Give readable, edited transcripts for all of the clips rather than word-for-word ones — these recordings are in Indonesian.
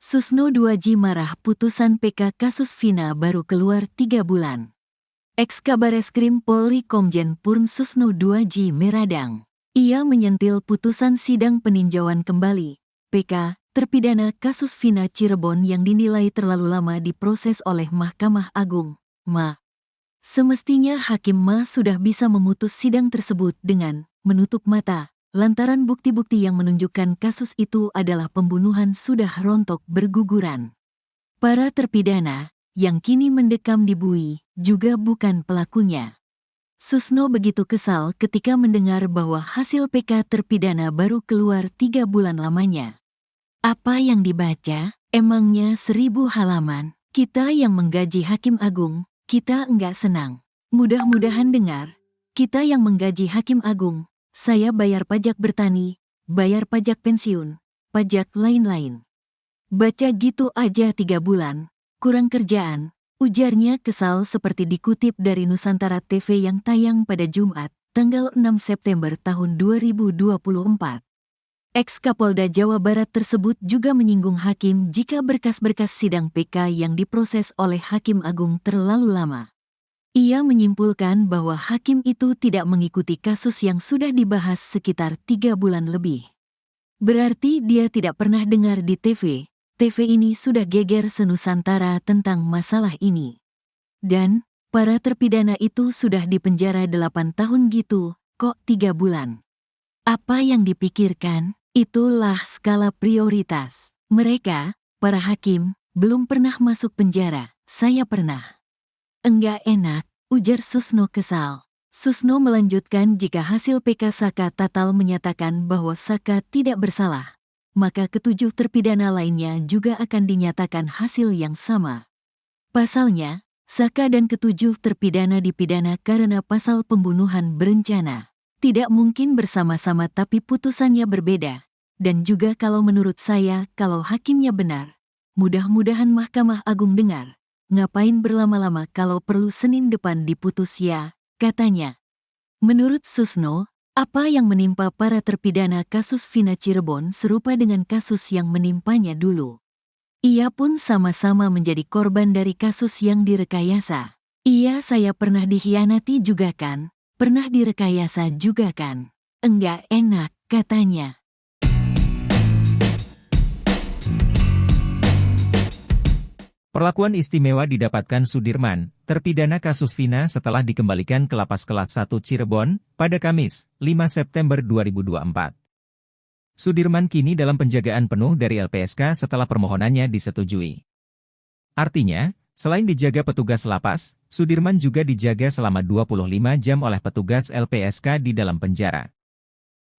Susno 2J marah putusan PK kasus Vina baru keluar 3 bulan. Ex-Kabareskrim Polri Komjen Purn Susno 2J meradang. Ia menyentil putusan sidang peninjauan kembali PK terpidana kasus Vina Cirebon yang dinilai terlalu lama diproses oleh Mahkamah Agung, MA. Semestinya Hakim MA sudah bisa memutus sidang tersebut dengan menutup mata, lantaran bukti-bukti yang menunjukkan kasus itu adalah pembunuhan sudah rontok berguguran. Para terpidana, yang kini mendekam di bui, juga bukan pelakunya. Susno begitu kesal ketika mendengar bahwa hasil PK terpidana baru keluar 3 bulan lamanya. Apa yang dibaca, emangnya 1000 halaman? Kita yang menggaji Hakim Agung, kita enggak senang. Mudah-mudahan dengar, kita yang menggaji Hakim Agung, saya bayar pajak bertani, bayar pajak pensiun, pajak lain-lain. Baca gitu aja 3 bulan, kurang kerjaan, ujarnya kesal seperti dikutip dari Nusantara TV yang tayang pada Jumat, tanggal 6 September tahun 2024. Ex-Kapolda Jawa Barat tersebut juga menyinggung hakim jika berkas-berkas sidang PK yang diproses oleh Hakim Agung terlalu lama. Ia menyimpulkan bahwa hakim itu tidak mengikuti kasus yang sudah dibahas sekitar 3 bulan lebih. Berarti dia tidak pernah dengar di TV. TV ini sudah geger senusantara tentang masalah ini. Dan, para terpidana itu sudah dipenjara 8 tahun gitu, kok 3 bulan. Apa yang dipikirkan? Itulah skala prioritas. Mereka, para hakim, belum pernah masuk penjara. Saya pernah. Enggak enak, ujar Susno kesal. Susno melanjutkan jika hasil PK Saka Tatal menyatakan bahwa Saka tidak bersalah, maka ke-7 terpidana lainnya juga akan dinyatakan hasil yang sama. Pasalnya, Saka dan ke-7 terpidana dipidana karena pasal pembunuhan berencana. Tidak mungkin bersama-sama tapi putusannya berbeda. Dan juga kalau menurut saya, kalau hakimnya benar, mudah-mudahan Mahkamah Agung dengar. Ngapain berlama-lama kalau perlu Senin depan diputus ya, katanya. Menurut Susno, apa yang menimpa para terpidana kasus Vina Cirebon serupa dengan kasus yang menimpanya dulu. Ia pun sama-sama menjadi korban dari kasus yang direkayasa. Iya, saya pernah dikhianati juga kan? Pernah direkayasa juga kan? Enggak enak, katanya. Perlakuan istimewa didapatkan Sudirman, terpidana kasus Vina setelah dikembalikan ke Lapas Kelas 1 Cirebon, pada Kamis, 5 September 2024. Sudirman kini dalam penjagaan penuh dari LPSK setelah permohonannya disetujui. Artinya, selain dijaga petugas lapas, Sudirman juga dijaga selama 25 jam oleh petugas LPSK di dalam penjara.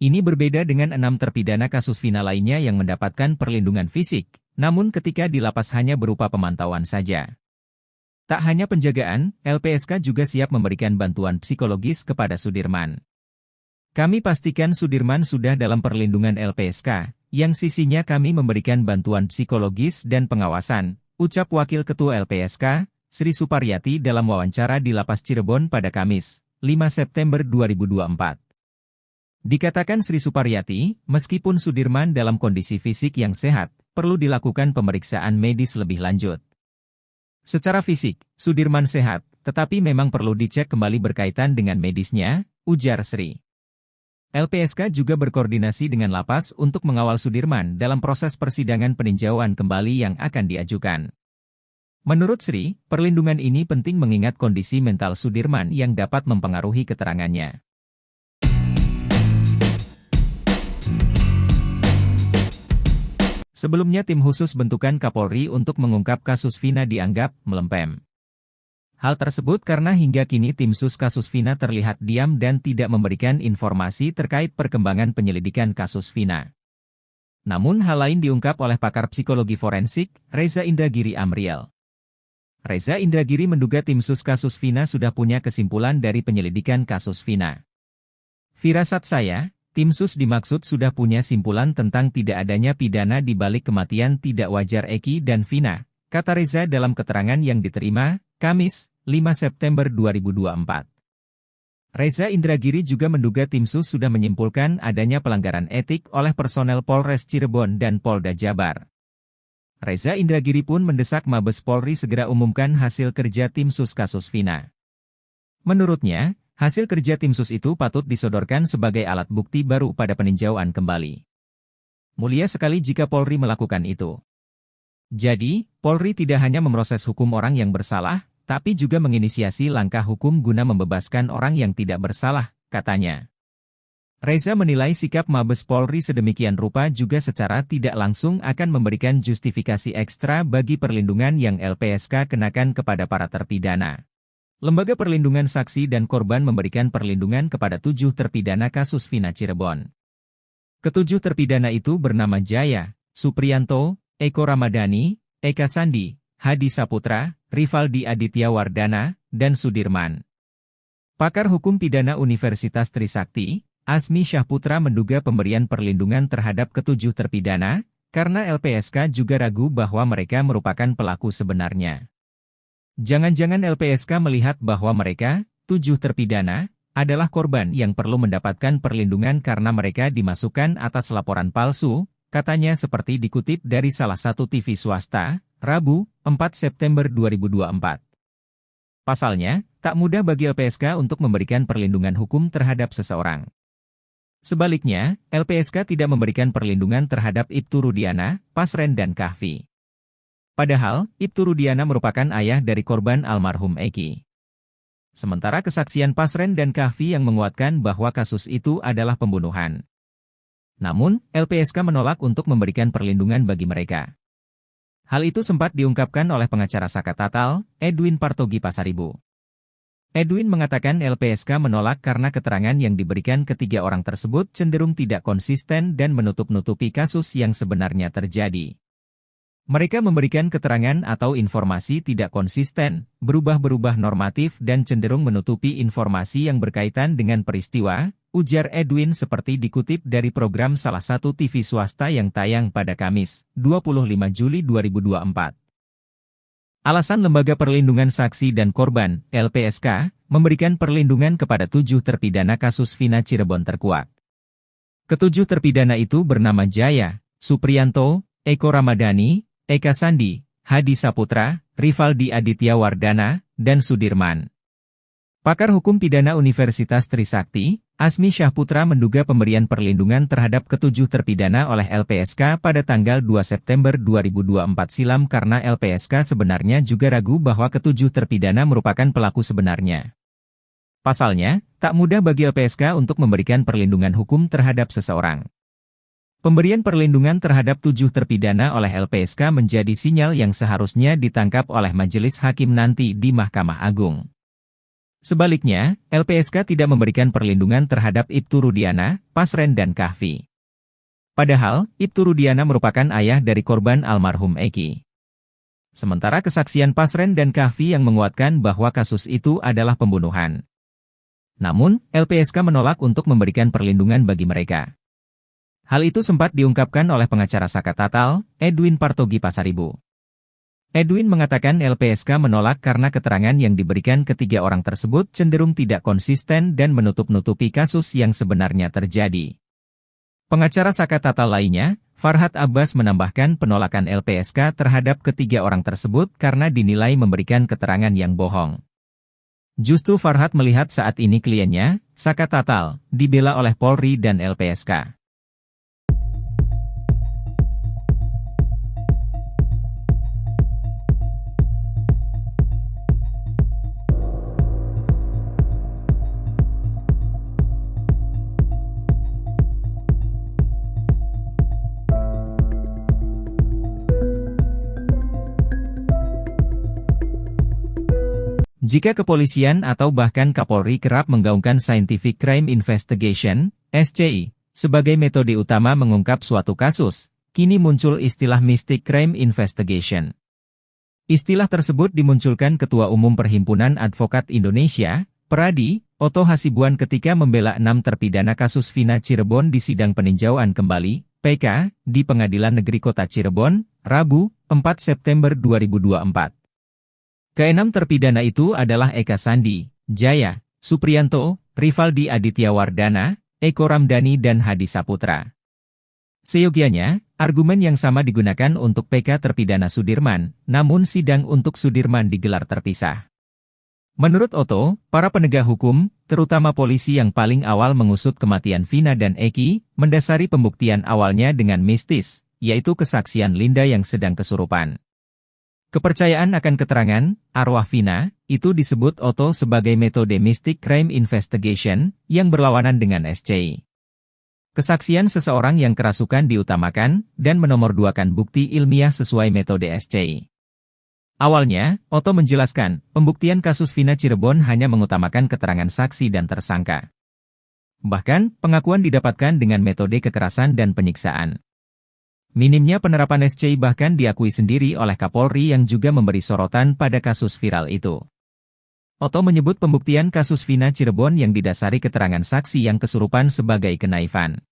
Ini berbeda dengan 6 terpidana kasus Vina lainnya yang mendapatkan perlindungan fisik. Namun ketika di lapas hanya berupa pemantauan saja. Tak hanya penjagaan, LPSK juga siap memberikan bantuan psikologis kepada Sudirman. Kami pastikan Sudirman sudah dalam perlindungan LPSK, yang sisinya kami memberikan bantuan psikologis dan pengawasan, ucap Wakil Ketua LPSK, Sri Suparyati dalam wawancara di Lapas Cirebon pada Kamis, 5 September 2024. Dikatakan Sri Suparyati, meskipun Sudirman dalam kondisi fisik yang sehat, perlu dilakukan pemeriksaan medis lebih lanjut. Secara fisik, Sudirman sehat, tetapi memang perlu dicek kembali berkaitan dengan medisnya, ujar Sri. LPSK juga berkoordinasi dengan lapas untuk mengawal Sudirman dalam proses persidangan peninjauan kembali yang akan diajukan. Menurut Sri, perlindungan ini penting mengingat kondisi mental Sudirman yang dapat mempengaruhi keterangannya. Sebelumnya tim khusus bentukan Kapolri untuk mengungkap kasus Vina dianggap melempem. Hal tersebut karena hingga kini tim sus kasus Vina terlihat diam dan tidak memberikan informasi terkait perkembangan penyelidikan kasus Vina. Namun hal lain diungkap oleh pakar psikologi forensik, Reza Indragiri Amriel. Reza Indragiri menduga tim sus kasus Vina sudah punya kesimpulan dari penyelidikan kasus Vina. Firasat saya, tim sus dimaksud sudah punya simpulan tentang tidak adanya pidana di balik kematian tidak wajar Eki dan Vina, kata Reza dalam keterangan yang diterima, Kamis, 5 September 2024. Reza Indragiri juga menduga tim sus sudah menyimpulkan adanya pelanggaran etik oleh personel Polres Cirebon dan Polda Jabar. Reza Indragiri pun mendesak Mabes Polri segera umumkan hasil kerja tim sus kasus Vina. Menurutnya, hasil kerja tim sus itu patut disodorkan sebagai alat bukti baru pada peninjauan kembali. Mulia sekali jika Polri melakukan itu. Jadi, Polri tidak hanya memproses hukum orang yang bersalah, tapi juga menginisiasi langkah hukum guna membebaskan orang yang tidak bersalah, katanya. Reza menilai sikap Mabes Polri sedemikian rupa juga secara tidak langsung akan memberikan justifikasi ekstra bagi perlindungan yang LPSK kenakan kepada para terpidana. Lembaga Perlindungan Saksi dan Korban memberikan perlindungan kepada 7 terpidana kasus Vina Cirebon. Ketujuh terpidana itu bernama Jaya, Supriyanto, Eko Ramadhani, Eka Sandi, Hadi Saputra, Rivaldi Aditya Wardana, dan Sudirman. Pakar Hukum Pidana Universitas Trisakti, Asmi Syahputra menduga pemberian perlindungan terhadap ketujuh terpidana, karena LPSK juga ragu bahwa mereka merupakan pelaku sebenarnya. Jangan-jangan LPSK melihat bahwa mereka, 7 terpidana, adalah korban yang perlu mendapatkan perlindungan karena mereka dimasukkan atas laporan palsu, katanya seperti dikutip dari salah satu TV swasta, Rabu, 4 September 2024. Pasalnya, tak mudah bagi LPSK untuk memberikan perlindungan hukum terhadap seseorang. Sebaliknya, LPSK tidak memberikan perlindungan terhadap Ibtu Rudiana, Pasren dan Kahfi. Padahal, Ibtu Rudiana merupakan ayah dari korban almarhum Eki. Sementara kesaksian Pasren dan Kahfi yang menguatkan bahwa kasus itu adalah pembunuhan. Namun, LPSK menolak untuk memberikan perlindungan bagi mereka. Hal itu sempat diungkapkan oleh pengacara Saka Tatal, Edwin Partogi Pasaribu. Edwin mengatakan LPSK menolak karena keterangan yang diberikan ketiga orang tersebut cenderung tidak konsisten dan menutup-nutupi kasus yang sebenarnya terjadi. Mereka memberikan keterangan atau informasi tidak konsisten, berubah-berubah normatif dan cenderung menutupi informasi yang berkaitan dengan peristiwa, ujar Edwin seperti dikutip dari program salah satu TV swasta yang tayang pada Kamis, 25 Juli 2024. Alasan Lembaga Perlindungan Saksi dan Korban, LPSK, memberikan perlindungan kepada 7 terpidana kasus Vina Cirebon terkuat. Ketujuh terpidana itu bernama Jaya, Supriyanto, Eko Ramadhani, Eka Sandi, Hadi Saputra, Rivaldi Aditya Wardana, dan Sudirman. Pakar Hukum Pidana Universitas Trisakti, Asmi Syahputra menduga pemberian perlindungan terhadap ketujuh terpidana oleh LPSK pada tanggal 2 September 2024 silam karena LPSK sebenarnya juga ragu bahwa ketujuh terpidana merupakan pelaku sebenarnya. Pasalnya, tak mudah bagi LPSK untuk memberikan perlindungan hukum terhadap seseorang. Pemberian perlindungan terhadap 7 terpidana oleh LPSK menjadi sinyal yang seharusnya ditangkap oleh Majelis Hakim nanti di Mahkamah Agung. Sebaliknya, LPSK tidak memberikan perlindungan terhadap Ibtu Rudiana, Pasren dan Kahfi. Padahal, Ibtu Rudiana merupakan ayah dari korban almarhum Eki. Sementara kesaksian Pasren dan Kahfi yang menguatkan bahwa kasus itu adalah pembunuhan. Namun, LPSK menolak untuk memberikan perlindungan bagi mereka. Hal itu sempat diungkapkan oleh pengacara Saka Tatal, Edwin Partogi Pasaribu. Edwin mengatakan LPSK menolak karena keterangan yang diberikan ketiga orang tersebut cenderung tidak konsisten dan menutup-nutupi kasus yang sebenarnya terjadi. Pengacara Saka Tatal lainnya, Farhad Abbas menambahkan penolakan LPSK terhadap ketiga orang tersebut karena dinilai memberikan keterangan yang bohong. Justru Farhad melihat saat ini kliennya, Saka Tatal, dibela oleh Polri dan LPSK. Jika kepolisian atau bahkan Kapolri kerap menggaungkan Scientific Crime Investigation, SCI, sebagai metode utama mengungkap suatu kasus, kini muncul istilah Mystic Crime Investigation. Istilah tersebut dimunculkan Ketua Umum Perhimpunan Advokat Indonesia, Peradi, Oto Hasibuan ketika membela 6 terpidana kasus Vina Cirebon di sidang peninjauan kembali, PK, di Pengadilan Negeri Kota Cirebon, Rabu, 4 September 2024. Keenam terpidana itu adalah Eka Sandi, Jaya, Supriyanto, Rivaldi Aditya Wardana, Eko Ramdhani dan Hadi Saputra. Seyogianya, argumen yang sama digunakan untuk PK terpidana Sudirman, namun sidang untuk Sudirman digelar terpisah. Menurut Otto, para penegak hukum, terutama polisi yang paling awal mengusut kematian Vina dan Eki, mendasari pembuktian awalnya dengan mistis, yaitu kesaksian Linda yang sedang kesurupan. Kepercayaan akan keterangan arwah Vina itu disebut Otto sebagai metode Mystic Crime Investigation yang berlawanan dengan SCI. Kesaksian seseorang yang kerasukan diutamakan dan menomorduakan bukti ilmiah sesuai metode SCI. Awalnya, Otto menjelaskan, pembuktian kasus Vina Cirebon hanya mengutamakan keterangan saksi dan tersangka. Bahkan, pengakuan didapatkan dengan metode kekerasan dan penyiksaan. Minimnya penerapan SCI bahkan diakui sendiri oleh Kapolri yang juga memberi sorotan pada kasus viral itu. Otto menyebut pembuktian kasus Vina Cirebon yang didasari keterangan saksi yang kesurupan sebagai kenaifan.